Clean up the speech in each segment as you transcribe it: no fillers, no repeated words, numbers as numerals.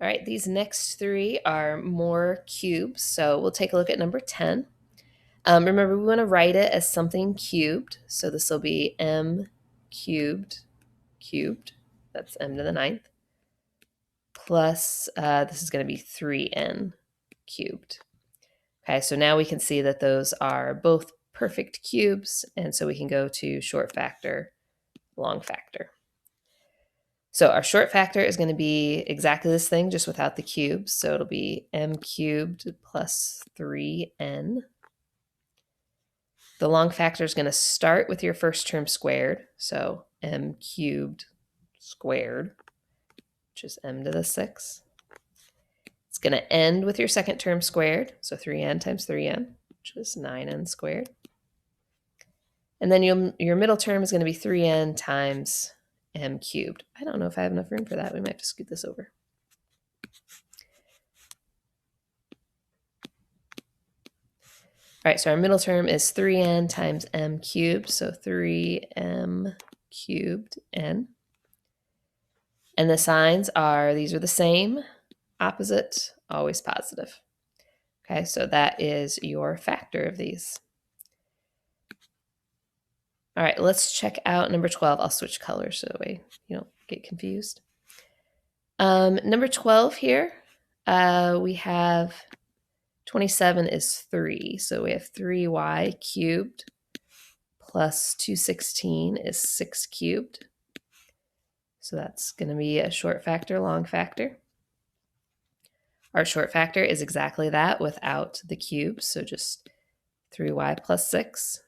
All right, these next three are more cubes, so we'll take a look at number 10. Remember, we want to write it as something cubed, so this will be m cubed, that's m to the ninth, plus this is going to be 3n cubed. Okay, so now we can see that those are both perfect cubes, and so we can go to short factor, long factor. So our short factor is going to be exactly this thing, just without the cubes. So it'll be m cubed plus 3n. The long factor is going to start with your first term squared. So m cubed squared, which is m to the 6th. It's going to end with your second term squared. So 3n times 3n, which is 9n squared. And then your middle term is going to be 3n times m cubed. I don't know if I have enough room for that. We might have to scoot this over. All right, so our middle term is 3n times m cubed, so 3m cubed n. And the signs are, these are the same, opposite, always positive. Okay, so that is your factor of these. All right, let's check out number 12. I'll switch colors so that way you don't get confused. Number 12 here, we have 27 is 3. So we have 3y cubed plus 216 is 6 cubed. So that's going to be a short factor, long factor. Our short factor is exactly that without the cubes, so just 3y plus 6.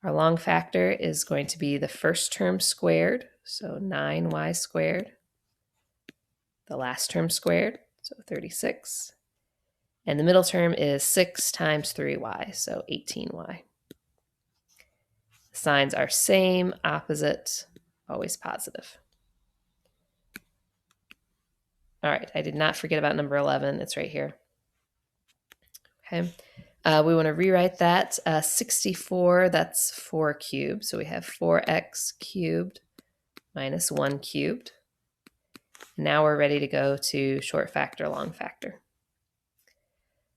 Our long factor is going to be the first term squared, so 9y squared. The last term squared, so 36. And the middle term is 6 times 3y, so 18y. The signs are same, opposite, always positive. All right, I did not forget about number 11. It's right here. Okay. We want to rewrite that. 64, that's 4 cubed. So we have 4x cubed minus 1 cubed. Now we're ready to go to short factor, long factor.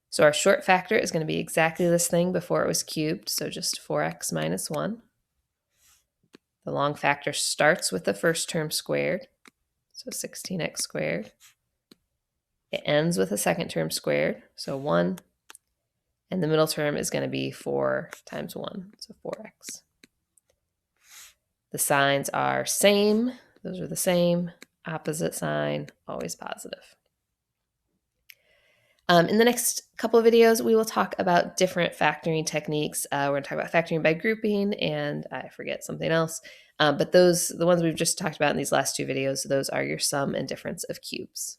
So our short factor is going to be exactly this thing before it was cubed, so just 4x minus 1. The long factor starts with the first term squared, so 16x squared. It ends with the second term squared, so 1. And the middle term is going to be 4 times 1, so 4x. The signs are same. Those are the same. Opposite sign, always positive. In the next couple of videos, we will talk about different factoring techniques. We're going to talk about factoring by grouping, and I forget something else. But the ones we've just talked about in these last two videos, those are your sum and difference of cubes.